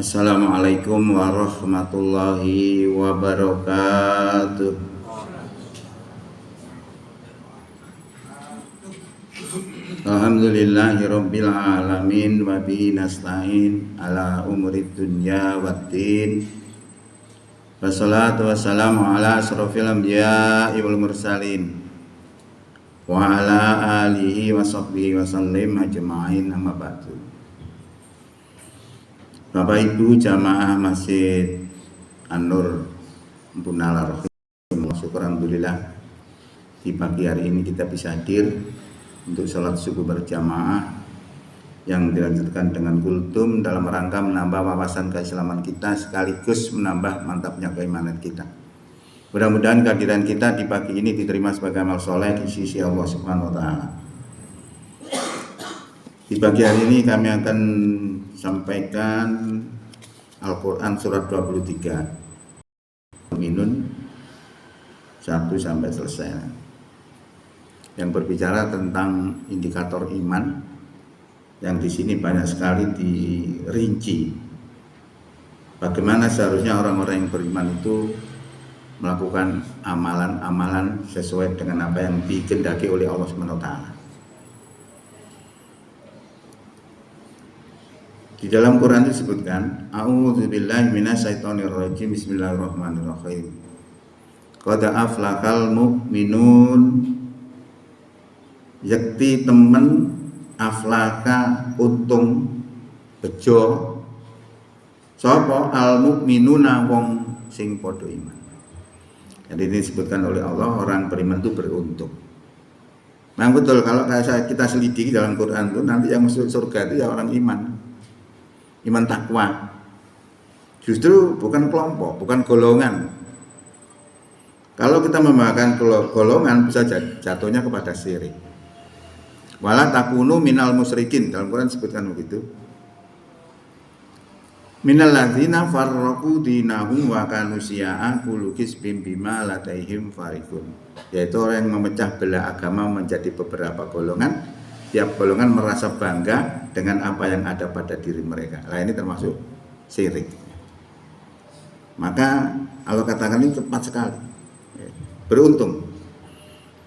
Assalamualaikum warahmatullahi wabarakatuh. Alhamdulillahirabbil alamin wa bihi nasta'in ala umurid dunya waddin. Wassalatu wassalamu ala asrofil anbiya'i wal mursalin wa ala alihi wa sahbihi wa sallim ajma'in, amma ba'du. Bapak Ibu jamaah Masjid An-Nur Bunalar, syukur alhamdulillah di pagi hari ini kita bisa hadir untuk sholat subuh berjamaah yang dilanjutkan dengan kultum dalam rangka menambah wawasan keislaman kita sekaligus menambah mantapnya keimanan kita. Mudah-mudahan kehadiran kita di pagi ini diterima sebagai amal soleh di sisi Allah Subhanahu wa Ta'ala. Di pagi hari ini kami akan sampaikan Al-Quran surat 23 Minun 1 sampai selesai, yang berbicara tentang indikator iman, yang di sini banyak sekali dirinci bagaimana seharusnya orang-orang yang beriman itu melakukan amalan-amalan sesuai dengan apa yang dikehendaki oleh Allah Subhanahu wa Ta'ala. Di dalam Quran disebutkan, A'udzubillahi minasyaitonirrajim, bismillahirrahmanirrahim. Qad aflahal mu'minun, yakti temen aflaka untung bejo sapa al mu'minuna wong sing padha iman. Jadi ini disebutkan oleh Allah, orang beriman itu beruntung. Memang betul, kalau kita selidiki dalam Quran itu nanti yang masuk surga itu ya orang iman takwa. Justru bukan kelompok, bukan golongan. Kalau kita membahakan golongan bisa jatuhnya kepada syirik. Wala takunu minal musyrikin, dalam Quran disebutkan begitu. Minal ladzina farraqu dinahum wa kanu syi'a kullu hizbin bima ladaihim farihun. Yaitu orang yang memecah belah agama menjadi beberapa golongan. Tiap golongan merasa bangga dengan apa yang ada pada diri mereka. Nah, ini termasuk syirik. Maka Allah katakan ini tepat sekali, beruntung.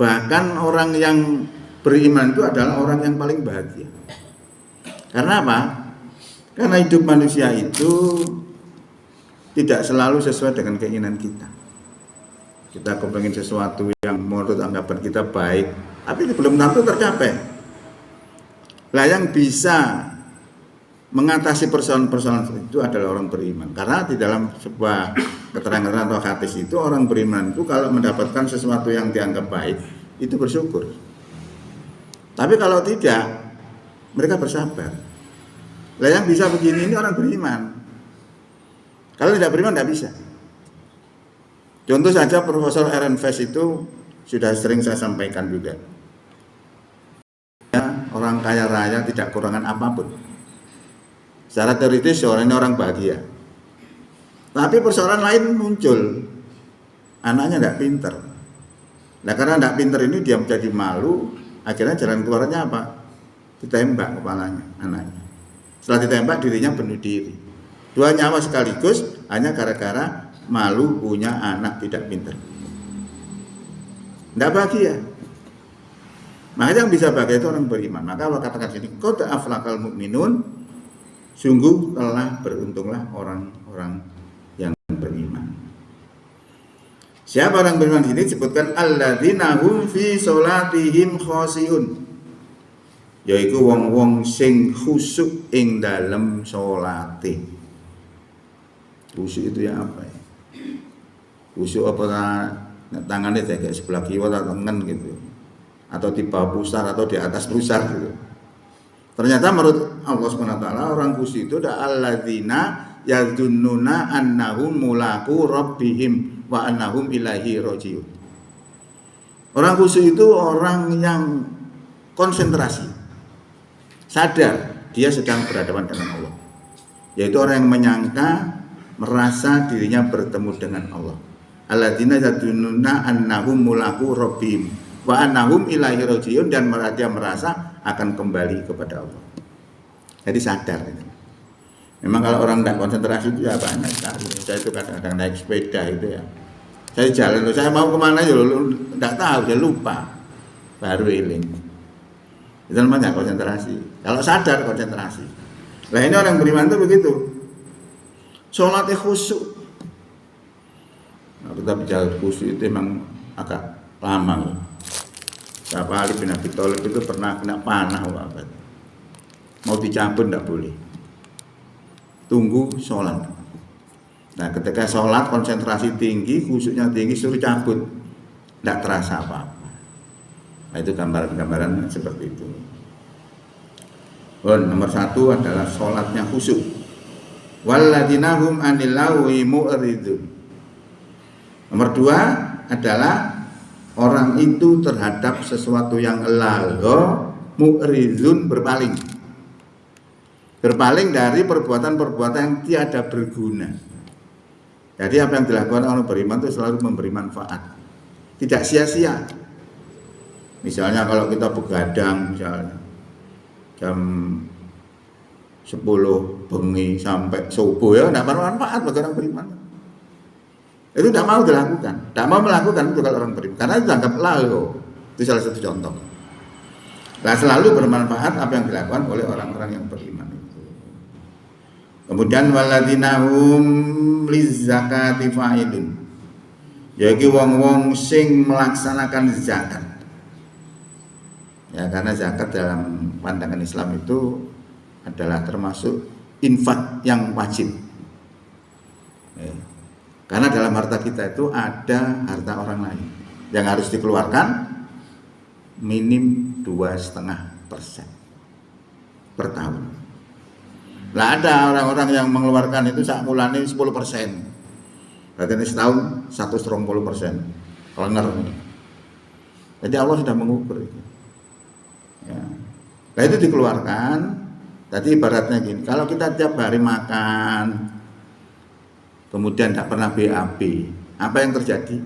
Bahkan orang yang beriman itu adalah orang yang paling bahagia. Karena apa? Karena hidup manusia itu tidak selalu sesuai dengan keinginan kita. Kita kepengen sesuatu yang menurut anggapan kita baik, tapi belum tentu tercapai. Lah yang bisa mengatasi persoalan-persoalan itu adalah orang beriman. Karena di dalam sebuah keterangan atau hadis itu, orang beriman itu kalau mendapatkan sesuatu yang dianggap baik itu bersyukur. Tapi kalau tidak, mereka bersabar. Lah yang bisa begini ini orang beriman. Kalau tidak beriman tidak bisa. Contoh saja Profesor Ehrenfest itu sudah sering saya sampaikan juga. Orang kaya raya tidak kekurangan apapun. Secara teoritis orangnya orang bahagia. Tapi persoalan lain muncul. Anaknya tidak pinter. Nah, karena tidak pinter ini dia menjadi malu. Akhirnya jalan keluarnya apa? Ditembak kepalanya anaknya. Setelah ditembak dirinya bunuh diri. 2 nyawa sekaligus hanya gara-gara malu punya anak tidak pinter. Tidak bahagia. Makanya yang bisa bahagia itu orang beriman. Maka Allah katakan sini, qad aflahal mu'minun, sungguh telah beruntunglah orang-orang yang beriman. Siapa orang beriman ini? Disebutkan alladzina hum fi sholatihim khashi'un, yaitu wong-wong sing khusyuk ing dalem salate. Khusyuk itu ya apa ya? Khusyuk apa tangannya kayak sebelah kiwa atau tengen gitu, atau di bawah pusar atau di atas pusar gitu. Ternyata menurut Allah SWT orang khusyuk itu adalah alladzina yadzunnuna annahum mulaku rabbihim wa annahum ilaihi rajiun. Orang khusyuk itu orang yang konsentrasi, sadar dia sedang berhadapan dengan Allah. Yaitu orang yang menyangka, merasa dirinya bertemu dengan Allah. Alladzina yadzunnuna annahum mulaku rabbihim wa annahum ilaihi rajiun, dan dia merasa akan kembali kepada Allah. Jadi sadar. Memang kalau orang tidak konsentrasi itu ya banyak sekali. Saya itu kadang-kadang naik sepeda itu ya. Saya jalan, saya mau kemana ya tidak tahu, saya lupa. Baru eling. Itu namanya konsentrasi. Kalau sadar konsentrasi. Nah ini orang beriman itu begitu. Sholatnya khusyuk. Nah, kita bicara khusyuk itu memang agak lama. Siapa Ali bin Abi Thalib itu pernah kena panah wabat. Mau dicabut tidak boleh. Tunggu sholat. Nah ketika sholat konsentrasi tinggi, khusyuknya tinggi, suruh cabut, tidak terasa apa-apa. Nah itu gambaran-gambaran seperti itu. Nomor 1 adalah sholatnya khusyuk. Walladzina hum 'anil lagwi mu'ridun. Nomor 2 adalah orang itu terhadap sesuatu yang lagho mu'ridun, berpaling dari perbuatan-perbuatan yang tiada berguna. Jadi apa yang dilakukan orang beriman itu selalu memberi manfaat, tidak sia-sia. Misalnya kalau kita begadang misalnya jam 10 bengi sampai subuh ya tidak bermanfaat bagi orang beriman. Itu tidak mau dilakukan, tidak mau melakukan itu kalau orang beriman, karena itu dianggap lalu. Itu salah satu contoh. Nah selalu bermanfaat apa yang dilakukan oleh orang-orang yang beriman. Kemudian walladzina hum lizzakati fa'ilun. Yaiku wong-wong sing melaksanakan zakat. Ya karena zakat dalam pandangan Islam itu adalah termasuk infak yang wajib. Ya. Karena dalam harta kita itu ada harta orang lain yang harus dikeluarkan minim 2,5% per tahun. Lah ada orang-orang yang mengeluarkan itu sak mulane 10%. Berarti ini setahun 120%. Kelenger ini. Jadi Allah sudah mengukur itu. Ya. Nah itu dikeluarkan. Tadi ibaratnya gini, kalau kita tiap hari makan kemudian tidak pernah BAB, apa yang terjadi?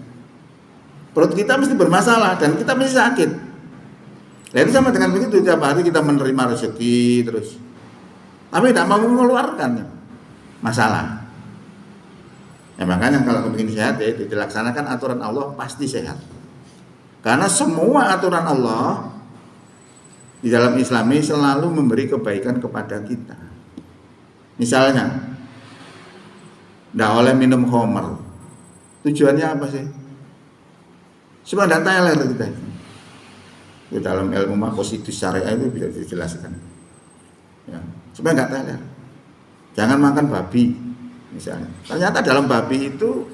Perut kita mesti bermasalah dan kita mesti sakit. Nah itu sama dengan begitu, tiap hari kita menerima rezeki terus tapi tidak mau mengeluarkan masalah. Ya makanya kalau kepingin sehat ya dilaksanakan aturan Allah pasti sehat. Karena semua aturan Allah di dalam Islam ini selalu memberi kebaikan kepada kita. Misalnya tidak boleh minum khamr. Tujuannya apa sih? Supaya tidak teler kita. Di dalam ilmu maqasidus syariah itu bisa dijelaskan. Ya. Supaya nggak teler. Jangan makan babi misalnya. Ternyata dalam babi itu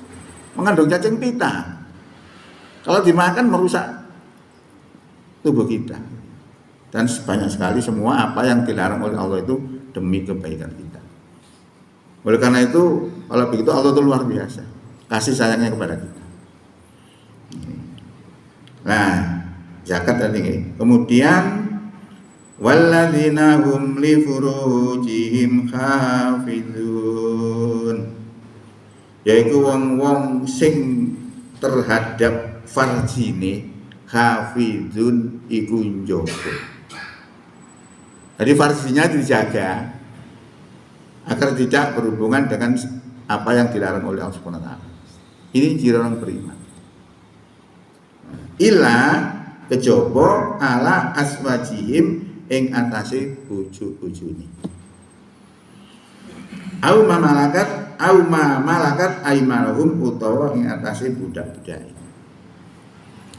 mengandung cacing pita. Kalau dimakan merusak tubuh kita. Dan banyak sekali semua apa yang dilarang oleh Allah itu demi kebaikan kita. Oleh karena itu kalau begitu Allah itu luar biasa kasih sayangnya kepada kita. Nah zakat tadi. Kemudian walladzina hum li furujihim hafizun. Yaiku wong-wong sing terhadap farjine hafizun iku njogo. Jadi farjinya dijaga agar tidak berhubungan dengan apa yang dilarang oleh Allah Subhanahu wa taala. Ini ciri orang beriman. Illa kejaba ala aswajihim ing atase bojo-bojone. Au ma malakat aimanuhum utawa ing atase budak-budak.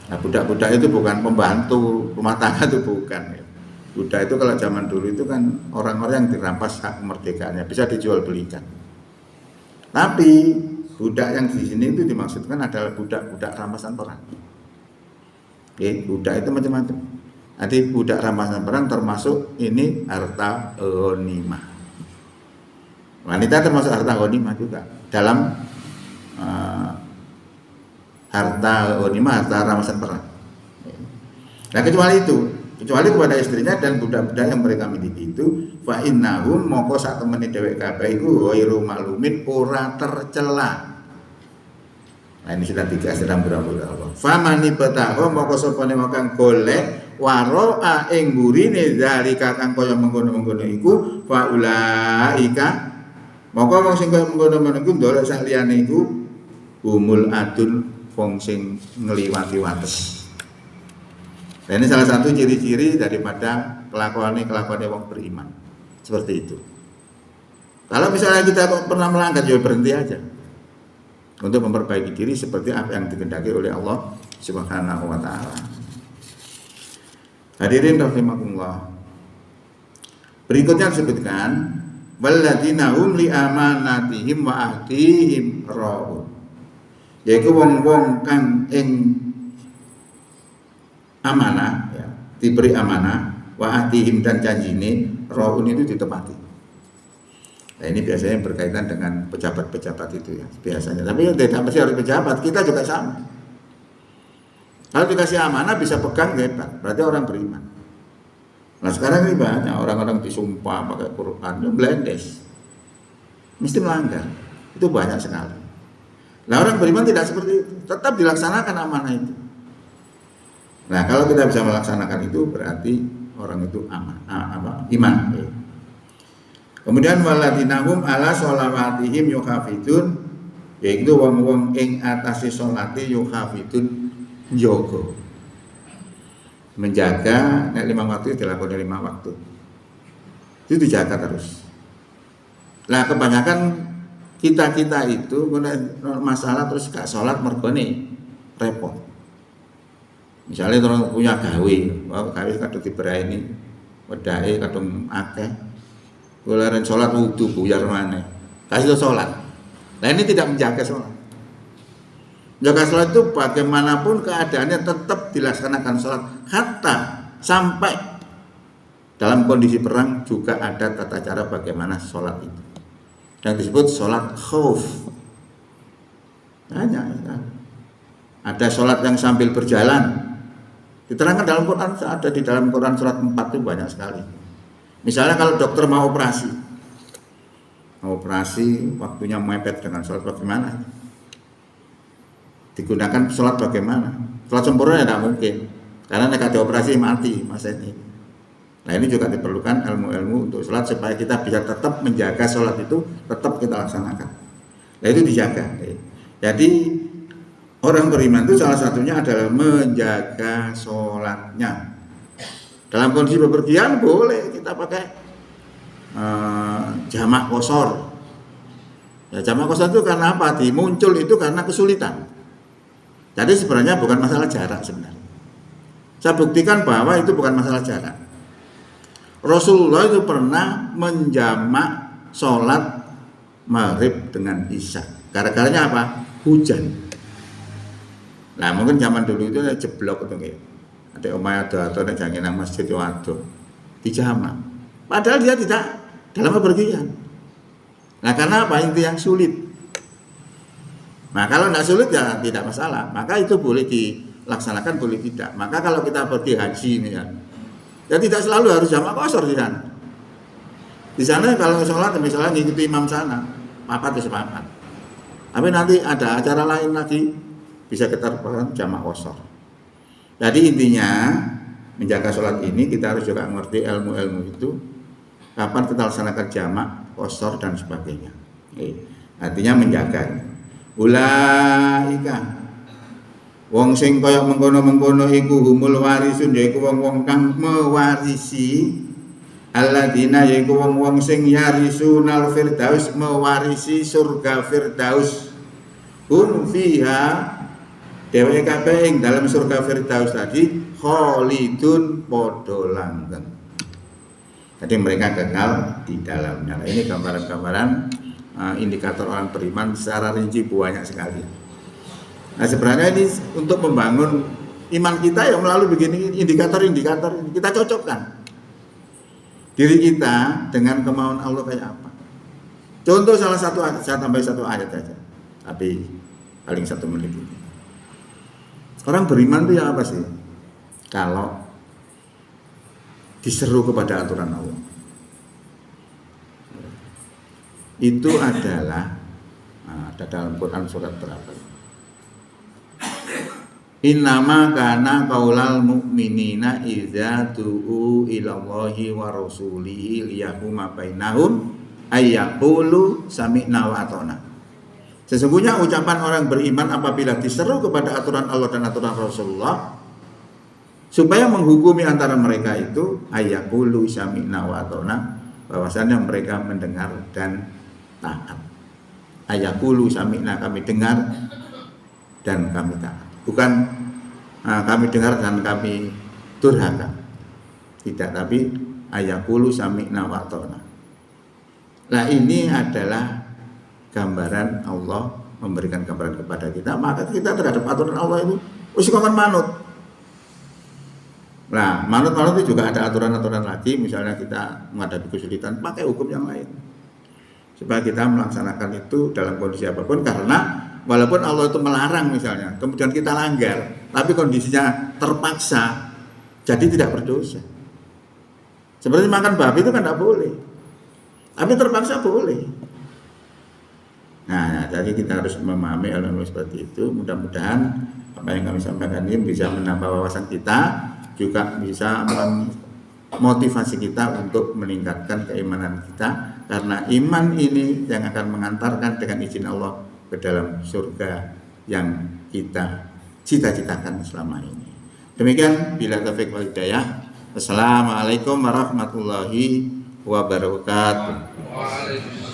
Nah, budak-budak itu bukan pembantu rumah tangga itu bukan. Ya. Budak itu kalau zaman dulu itu kan orang-orang yang dirampas hak kemerdekaannya bisa dijual belikan. Tapi budak yang di sini itu dimaksudkan adalah budak-budak rampasan perang. Oke, budak itu macam-macam. Nanti budak rampasan perang termasuk ini harta ghanimah. Wanita termasuk harta ghanimah juga dalam harta ghanimah, harta rampasan perang. Nah kecuali kepada istrinya dan budak-budak yang mereka miliki itu fa innahum moko sak temene dhewek kabeh iku ghairu malumin ora tercela. Nah ini sudah 3 sedang berambut Allah. Famani bataho moko sopane kang golek waroa ing burine zalika kang kaya mengkono-mengkono iku faulaika Maka wong sing kaya mengkono-mengkono iku ndolek sak liyane iku humul adun wong sing ngliwati wates. Nah, ini salah satu ciri-ciri daripada kelakuannya wong beriman. Seperti itu. Kalau misalnya kita pernah melanggar, ya berhenti aja. Untuk memperbaiki diri seperti apa yang dikehendaki oleh Allah Subhanahu wa taala. Hadirin rahimakumullah. Berikutnya disebutkan walladzina hum li amanatihim wa ahdihim ra'un. Yaitu wong-wong kang ing amanah ya, diberi amanah wa ahdihim dan janjine ra'un itu ditepati. Nah, ini biasanya berkaitan dengan pejabat-pejabat itu ya biasanya. Tapi tidak mesti harus pejabat, kita juga sama. Kalau dikasih amanah bisa pegang hebat, berarti orang beriman. Nah sekarang ini banyak orang-orang disumpah pakai Quran, yang blendes, mesti melanggar. Itu banyak sekali. Nah orang beriman tidak seperti itu, tetap dilaksanakan amanah itu. Nah kalau kita bisa melaksanakan itu berarti orang itu iman. Kemudian waladinahum ala sholawatihim yuhafidun, yaitu wong-wong ing atase sholati yuhafidun njogo, menjaga nek 5 waktu dilakukan 5 waktu itu dijaga terus. Nah kebanyakan kita itu masalah terus gak sholat mergone repot. Misalnya orang punya gawe kadung diberani wedahe kadung akeh. Golaran sholat wudu buyar maneh. Kasih sholat. Nah ini tidak menjaga sholat. Menjaga sholat itu bagaimanapun keadaannya tetap dilaksanakan sholat. Hatta sampai dalam kondisi perang juga ada tata cara bagaimana sholat itu. Yang disebut sholat khauf. Banyak ya. Ada sholat yang sambil berjalan. Diterangkan dalam Quran, ada di dalam Quran surat 4 itu banyak sekali. Misalnya kalau dokter mau operasi waktunya mepet dengan sholat bagaimana? Digunakan sholat bagaimana? Sholat sempurna ya tidak mungkin, karena nek operasi mati masa ini. Nah ini juga diperlukan ilmu-ilmu untuk sholat supaya kita bisa tetap menjaga sholat itu tetap kita laksanakan. Nah itu dijaga. Jadi orang beriman itu salah satunya adalah menjaga sholatnya. Dalam kondisi bepergian boleh kita pakai jamak qashar. Ya, jamak qashar itu karena apa? Muncul itu karena kesulitan. Jadi sebenarnya bukan masalah jarak sebenarnya. Saya buktikan bahwa itu bukan masalah jarak. Rasulullah itu pernah menjamak sholat maghrib dengan isya. Gara-garanya apa? Hujan. Nah mungkin zaman dulu itu jeblok itu kayak. Ada omah atau jangan nang masjid waduh dijamak. Padahal dia tidak dalam bepergian. Nah karena apa? Itu yang sulit. Nah kalau tidak sulit ya tidak masalah. Maka itu boleh dilaksanakan, boleh tidak. Maka kalau kita pergi haji ini ya tidak selalu harus jamak qashar di sana. Di sana kalau sholat misalnya ngikuti imam sana, papat itu sepakat. Tapi nanti ada acara lain lagi bisa kita lakukan jamak qashar. Jadi intinya menjaga sholat ini kita harus juga mengerti ilmu-ilmu itu, kapan kita laksanakan jamak, qashar dan sebagainya. Artinya menjaga. Ulaika wong sing kaya mengkono-mengkono iku humul warisun, yaiku wong-wong kang mewarisi alladzina, yaiku wong-wong sing yarisunal firdaus, mewarisi surga firdaus. Hum fiha dheweke kabeh ing dalam surga firdaus tadi khalidun padha langgeng. Jadi mereka kekal di dalamnya. Nah, ini gambaran-gambaran indikator orang beriman secara rinci banyak sekali. Nah sebenarnya ini untuk membangun iman kita ya melalui begini indikator-indikator ini. Kita cocokkan diri kita dengan kemauan Allah kayak apa. Contoh salah satu ayat, saya tambah satu ayat aja, tapi paling 1 menit ini. Orang beriman itu ya apa sih? Kalau diseru kepada aturan Allah, itu adalah ada dalam Quran surat berapa? Innama kana qaulal mu'minina idza du'u ilallahi wa rasulihi liyahkuma bainahum ayyaqulu sami'na wa ata'na. Sesungguhnya ucapan orang beriman apabila diseru kepada aturan Allah dan aturan Rasulullah supaya menghukumi antara mereka itu ayyaqulu sami'na wa ata'na, bahwasanya mereka mendengar dan taat. Ayyaqulu sami'na, kami dengar dan kami taat. Bukan kami dengar dan kami durhaka. Tidak, tapi ayyaqulu sami'na wa ata'na. Nah, ini adalah gambaran Allah memberikan gambaran kepada kita, maka kita terhadap aturan Allah itu wis kon manut. Nah, manut itu juga ada aturan-aturan lagi, misalnya kita menghadapi kesulitan pakai hukum yang lain. Supaya kita melaksanakan itu dalam kondisi apapun, karena walaupun Allah itu melarang misalnya, kemudian kita langgar, tapi kondisinya terpaksa, jadi tidak berdosa. Seperti makan babi itu kan tidak boleh, tapi terpaksa boleh. Nah, jadi kita harus memahami hal-hal seperti itu. Mudah-mudahan apa yang kami sampaikan ini bisa menambah wawasan kita, juga bisa memotivasi kita untuk meningkatkan keimanan kita, karena iman ini yang akan mengantarkan dengan izin Allah ke dalam surga yang kita cita-citakan selama ini. Demikian, bila taufiq wal hidayah. Wassalamualaikum warahmatullahi wabarakatuh.